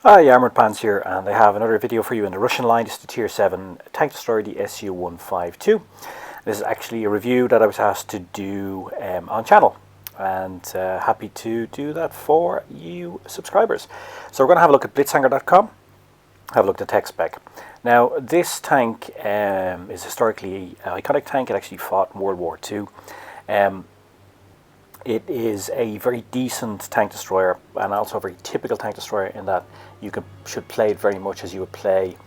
Hi, Armoured Pants here, and I have another video for you in the Russian line. This is the Tier 7 tank destroyer, the Su-152. This is actually a review that I was asked to do on channel, and happy to do that for you subscribers. So we're going to have a look at blitzhanger.com, have a look at the tech spec. Now, this tank is historically an iconic tank. It actually fought in World War II. It is a very decent tank destroyer, and also a very typical tank destroyer in that you should play it very much as you would play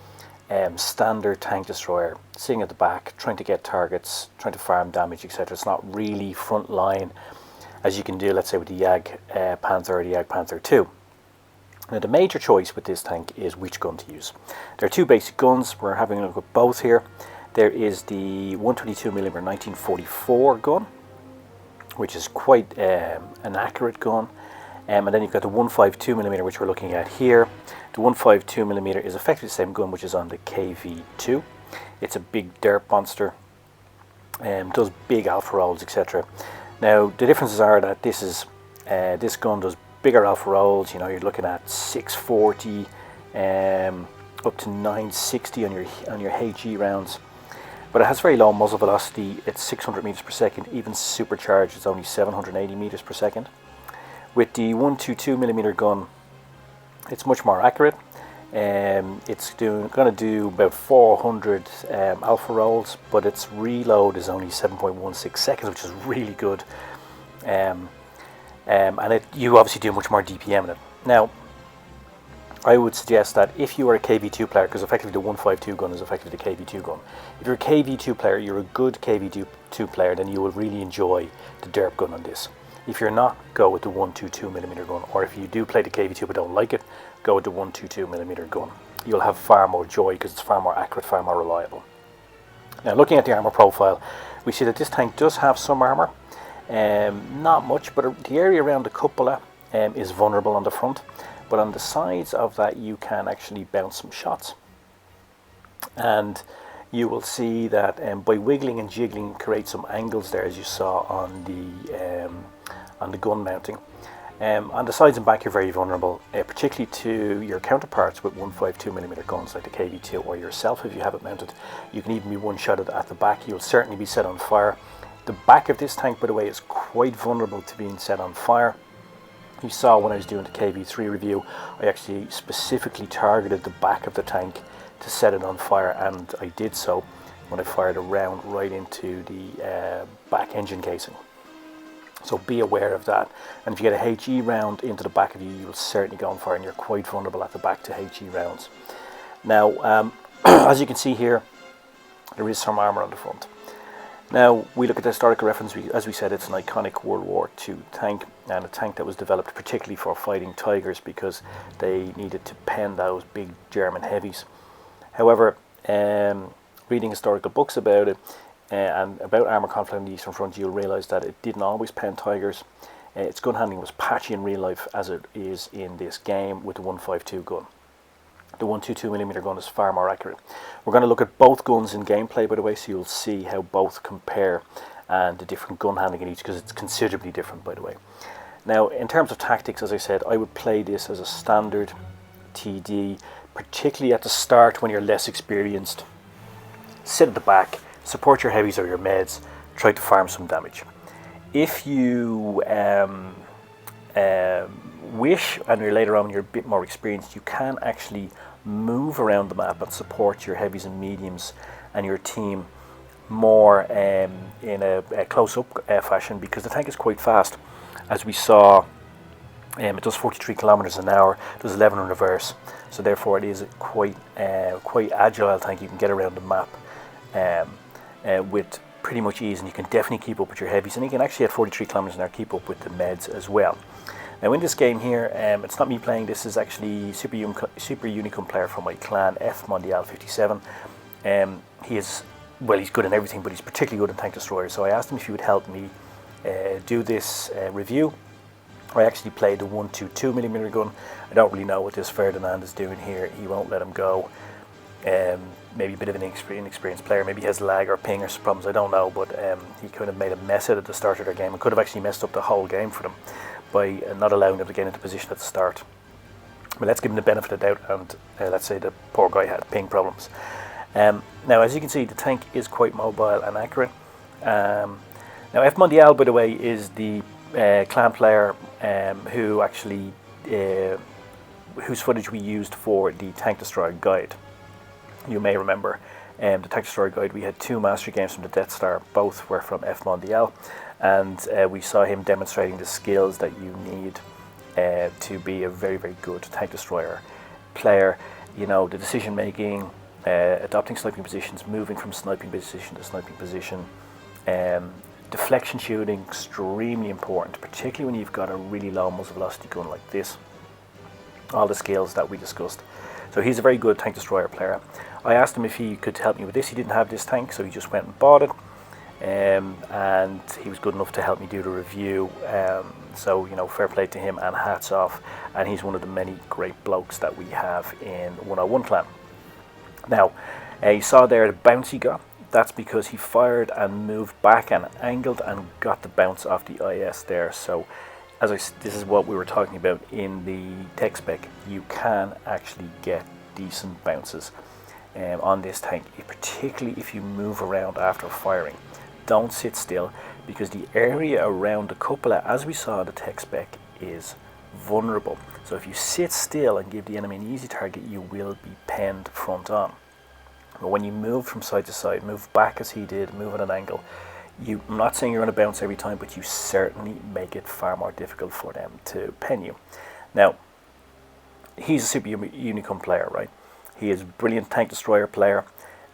standard tank destroyer, sitting at the back, trying to get targets, trying to farm damage, etc. It's not really front line as you can do, let's say, with the Panzer or the Panzer II. Now, the major choice with this tank is which gun to use. There are two basic guns. We're having a look at both here. There is the 122mm 1944 gun, which is quite an accurate gun, and then you've got the 152mm, which we're looking at here. The 152mm is effectively the same gun which is on the KV2. It's a big dirt monster, does big alpha rolls, etc. Now, the differences are that this gun does bigger alpha rolls. You know, you're looking at 640 up to 960 on your HE rounds. But it has very low muzzle velocity. It's 600 meters per second. Even supercharged, it's only 780 meters per second. With the 122mm gun, it's much more accurate. It's going to do about 400 alpha rolls, but its reload is only 7.16 seconds, which is really good. And you obviously do much more DPM in it. Now, I would suggest that if you are a KV2 player, because effectively the 152 gun is effectively the KV2 gun. If you're a KV2 player, you're a good KV2 player, then you will really enjoy the derp gun on this. If you're not, go with the 122mm gun, or if you do play the KV2 but don't like it, go with the 122mm gun. You'll have far more joy because it's far more accurate, far more reliable. Now, looking at the armor profile, we see that this tank does have some armor, not much, but the area around the cupola is vulnerable on the front. But on the sides of that, you can actually bounce some shots, and you will see that by wiggling and jiggling, create some angles there, as you saw on the gun mounting. On the sides and back, you're very vulnerable, particularly to your counterparts with 152mm guns like the KV2, or yourself if you have it mounted. You can even be one-shotted at the back. You'll certainly be set on fire. The back of this tank, by the way, is quite vulnerable to being set on fire. You saw when I was doing the KV3 review, I actually specifically targeted the back of the tank to set it on fire, and I did so when I fired a round right into the back engine casing. So be aware of that. And if you get a HE round into the back of you, you will certainly go on fire, and you're quite vulnerable at the back to HE rounds. Now, as you can see here, there is some armor on the front. Now, we look at the historical reference. As we said, it's an iconic World War II tank, and a tank that was developed particularly for fighting Tigers because they needed to pen those big German heavies. However, reading historical books about it and about armour conflict on the Eastern Front, you'll realise that it didn't always pen Tigers. Its gun handling was patchy in real life, as it is in this game with the 152 gun. The 122mm gun is far more accurate. We're going to look at both guns in gameplay, by the way, so you'll see how both compare and the different gun handling in each, because it's considerably different, by the way. Now, in terms of tactics, as I said, I would play this as a standard TD, particularly at the start when you're less experienced. Sit at the back, support your heavies or your meds, try to farm some damage. If you wish, and you're later on when you're a bit more experienced, you can actually move around the map and support your heavies and mediums and your team more in a close-up fashion, because the tank is quite fast. As we saw, it does 43 kilometers an hour, does 11 in reverse, so therefore it is quite agile tank. You can get around the map with pretty much ease, and you can definitely keep up with your heavies, and you can actually at 43 kilometers an hour keep up with the meds as well. Now, in this game here, it's not me playing. This is actually Super Unicum player from my clan, F Mondial 57. He's good in everything, but he's particularly good in tank destroyers. So I asked him if he would help me do this review. I actually played the 122mm gun. I don't really know what this Ferdinand is doing here. He won't let him go. maybe a bit of an inexperienced player. Maybe he has lag or ping or problems, I don't know, but he kind of made a mess out at the start of their game and could have actually messed up the whole game for them by not allowing them to get into position at the start. But let's give him the benefit of the doubt, and let's say the poor guy had ping problems. Now, as you can see, the tank is quite mobile and accurate. Now, F Mondial, by the way, is the clan player who actually whose footage we used for the Tank Destroyer guide. You may remember the Tank Destroyer guide. We had 2 mastery games from the Death Star. Both were from F Mondial, and we saw him demonstrating the skills that you need to be a very, very good Tank Destroyer player. You know, the decision making, adopting sniping positions, moving from sniping position to sniping position, deflection shooting, extremely important, particularly when you've got a really low muzzle velocity gun like this. All the skills that we discussed. So he's a very good Tank Destroyer player. I asked him if he could help me with this. He didn't have this tank, so he just went and bought it. And he was good enough to help me do the review. So, you know, fair play to him and hats off. And he's one of the many great blokes that we have in 101 Clan. Now, you saw there the bounce he got. That's because he fired and moved back and angled and got the bounce off the IS there. So, this is what we were talking about in the tech spec. You can actually get decent bounces on this tank, particularly if you move around after firing. Don't sit still, because the area around the cupola, as we saw in the tech spec, is vulnerable. So if you sit still and give the enemy an easy target, you will be penned front on. But when you move from side to side, move back as he did, move at an angle, I'm not saying you're going to bounce every time, but you certainly make it far more difficult for them to pen you. Now, he's a super unicorn player, right? He is a brilliant Tank Destroyer player,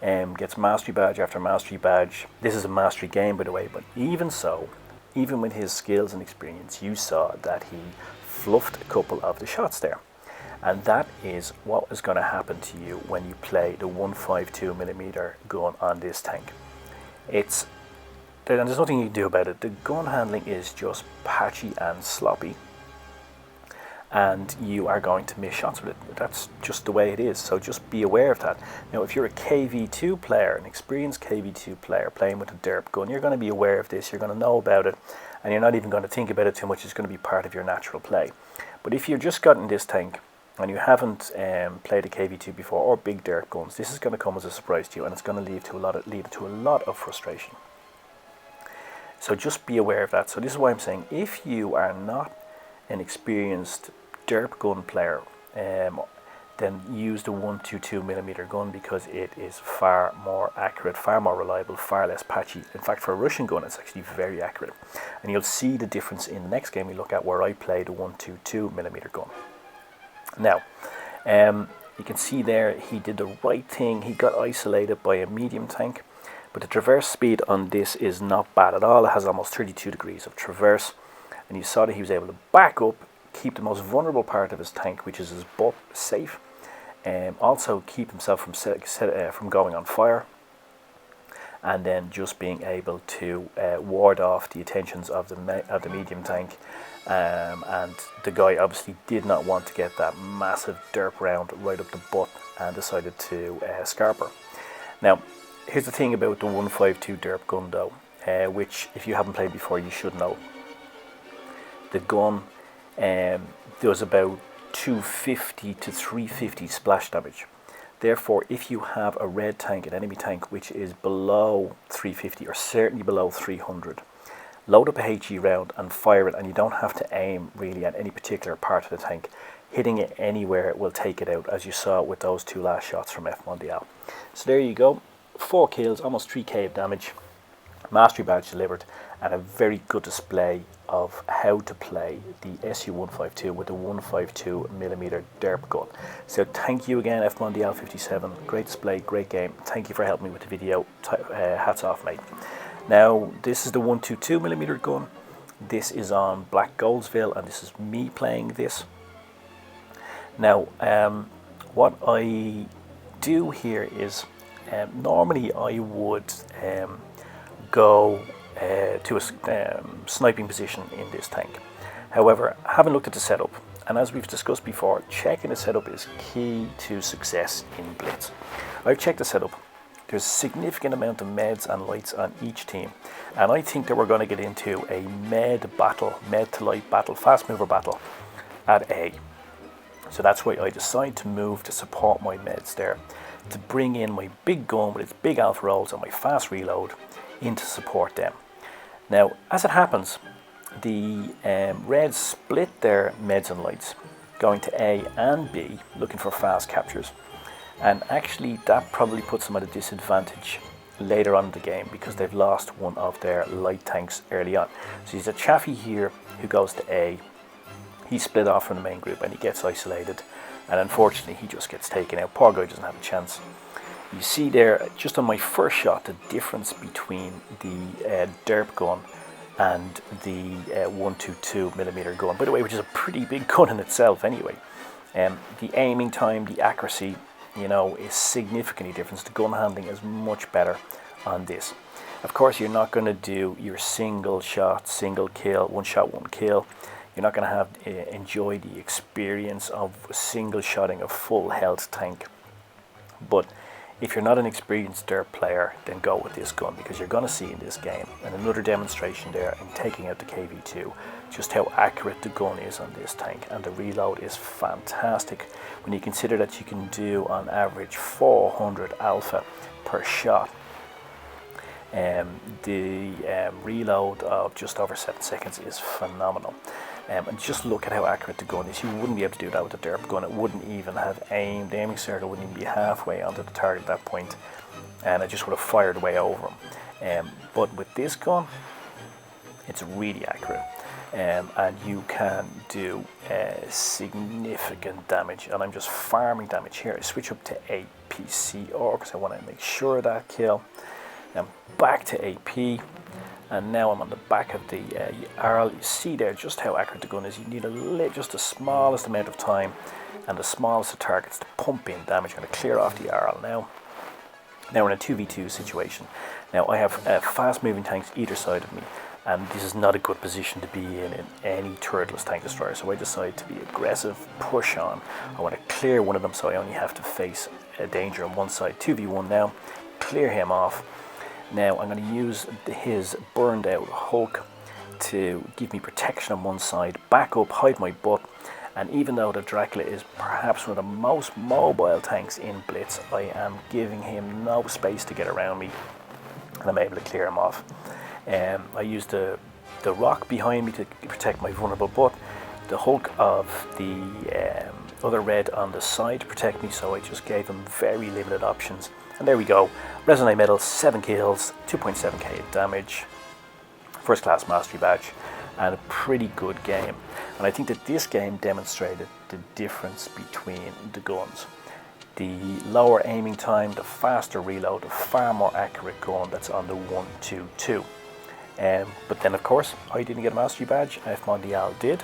gets mastery badge after mastery badge. This is a mastery game, by the way, but even so, even with his skills and experience, you saw that he fluffed a couple of the shots there. And that is what is going to happen to you when you play the 152mm gun on this tank. And there's nothing you can do about it. The gun handling is just patchy and sloppy, and you are going to miss shots with it. That's just the way it is, so just be aware of that. Now, if you're a KV2 player, an experienced KV2 player playing with a derp gun, you're going to be aware of this, you're going to know about it, and you're not even going to think about it too much. It's going to be part of your natural play. But if you've just gotten this tank and you haven't played a KV2 before, or big derp guns, this is going to come as a surprise to you, and it's going to lead to a lot of frustration. So just be aware of that. So this is why I'm saying, if you are not an experienced derp gun player, then use the 122mm gun, because it is far more accurate, far more reliable, far less patchy. In fact, for a Russian gun, it's actually very accurate. And you'll see the difference in the next game we look at, where I play the 122mm gun. Now, you can see there he did the right thing. He got isolated by a medium tank. But the traverse speed on this is not bad at all. It has almost 32 degrees of traverse. And you saw that he was able to back up, keep the most vulnerable part of his tank, which is his butt, safe. Also keep himself from going on fire. And then just being able to ward off the attentions of the medium tank. And the guy obviously did not want to get that massive derp round right up the butt and decided to scarper. Now, here's the thing about the 152 derp gun though, which if you haven't played before, you should know. The gun does about 250 to 350 splash damage. Therefore, if you have a red tank, an enemy tank, which is below 350 or certainly below 300, load up a HE round and fire it, and you don't have to aim really at any particular part of the tank. Hitting it anywhere will take it out, as you saw with those 2 last shots from F Mondial. So there you go. 4 kills, almost 3k of damage, mastery badge delivered, and a very good display of how to play the SU-152 with the 152mm derp gun. So thank you again, F Mondial 57. Great display, great game. Thank you for helping me with the video. Hats off, mate. Now, this is the 122mm gun. This is on Black Goldsville, and this is me playing this. Now, what I do here is, normally I would go to a sniping position in this tank. However, having looked at the setup, And as we've discussed before, checking the setup is key to success in Blitz. I've checked the setup. There's a significant amount of meds and lights on each team. And I think that we're going to get into a med to light battle, fast mover battle at A. So that's why I decide to move to support my meds there, to bring in my big gun with its big alpha rolls and my fast reload in to support them. Now, as it happens, the Reds split their meds and lights, going to A and B, looking for fast captures. And actually, that probably puts them at a disadvantage later on in the game because they've lost one of their light tanks early on. So he's a Chaffee here who goes to A. He's split off from the main group and he gets isolated. And unfortunately, he just gets taken out. Poor guy doesn't have a chance. You see there, just on my first shot, the difference between the derp gun and the 122mm gun, by the way, which is a pretty big gun in itself anyway. The aiming time, the accuracy, you know, is significantly different. The gun handling is much better on this. Of course, you're not going to do your single shot, single kill, one shot, one kill. You're not going to have enjoy the experience of single shotting a full health tank. But if you're not an experienced derp player, then go with this gun, because you're going to see in this game, and another demonstration there in taking out the KV2, just how accurate the gun is on this tank, and the reload is fantastic when you consider that you can do on average 400 alpha per shot. The reload of just over 7 seconds is phenomenal. And just look at how accurate the gun is. You wouldn't be able to do that with a derp gun. It wouldn't even have aim. The aiming circle wouldn't even be halfway onto the target at that point, and it just would have fired way over him. But with this gun, it's really accurate, and you can do significant damage. And I'm just farming damage here. I switch up to APCR because I want to make sure of that kill. And back to AP. And now I'm on the back of the Arl. You see there just how accurate the gun is. You need just the smallest amount of time and the smallest of targets to pump in damage. I'm going to clear off the Arl now. Now we're in a 2v2 situation. Now I have fast moving tanks either side of me, and this is not a good position to be in any turretless tank destroyer. So I decide to be aggressive, push on. I want to clear one of them so I only have to face a danger on one side. 2v1 now, clear him off. Now I'm going to use his burned out Hulk to give me protection on one side, back up, hide my butt, and even though the Dracula is perhaps one of the most mobile tanks in Blitz, I am giving him no space to get around me, and I'm able to clear him off. I used the rock behind me to protect my vulnerable butt, the Hulk of the other red on the side to protect me, so I just gave him very limited options. And there we go, Resonate Medal, 7 kills, 2.7k damage, first class mastery badge, and a pretty good game. And I think that this game demonstrated the difference between the guns. The lower aiming time, the faster reload, the far more accurate gun that's on the 122. But then of course, I didn't get a mastery badge, F Mondial did.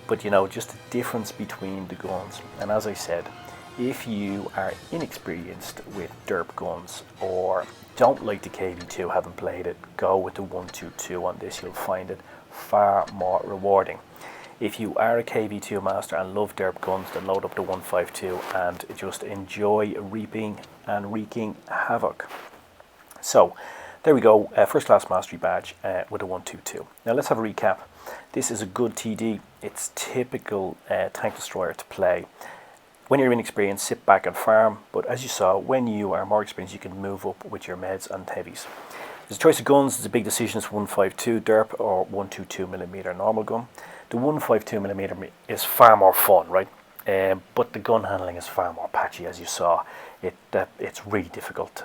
But you know, just the difference between the guns. And as I said, if you are inexperienced with derp guns or don't like the KV2, haven't played it, go with the 122 on this. You'll find it far more rewarding. If you are a KV2 master and love derp guns, then load up the 152 and just enjoy reaping and wreaking havoc. So there we go, first class mastery badge with a 122. Now let's have a recap. This is a good TD. It's typical tank destroyer to play. When you're inexperienced, sit back and farm, but as you saw, when you are more experienced, you can move up with your meds and heavies. There's a choice of guns. There's a big decision. It's 152 derp or 122mm normal gun. The 152mm is far more fun, right? But the gun handling is far more patchy, as you saw. It's really difficult.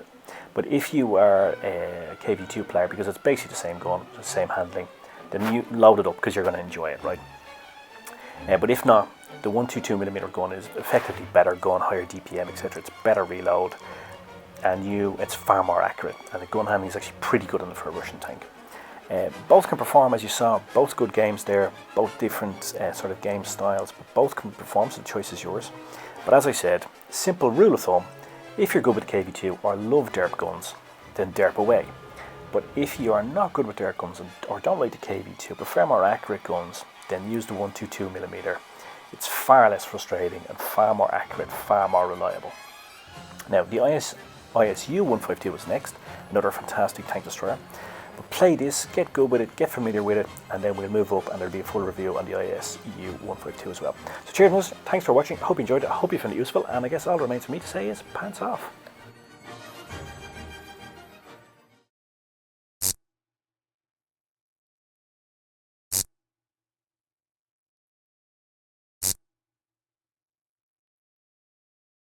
But if you are a KV2 player, because it's basically the same gun, the same handling, then you load it up because you're going to enjoy it, right? But if not, the 122mm gun is effectively better gun, higher DPM, etc. It's better reload, and it's far more accurate. And the gun handling is actually pretty good on the for a Russian tank. Both can perform, as you saw. Both good games there. Both different sort of game styles, but both can perform. So the choice is yours. But as I said, simple rule of thumb: if you're good with KV2 or love derp guns, then derp away. But if you are not good with derp guns or don't like the KV2, prefer more accurate guns, then use the 122mm. It's far less frustrating and far more accurate, far more reliable. Now the ISU 152 is next, another fantastic tank destroyer. But play this, get good with it, get familiar with it, and then we'll move up and there'll be a full review on the ISU 152 as well. So cheers, thanks for watching, I hope you enjoyed it, I hope you found it useful, and I guess all that remains for me to say is pants off.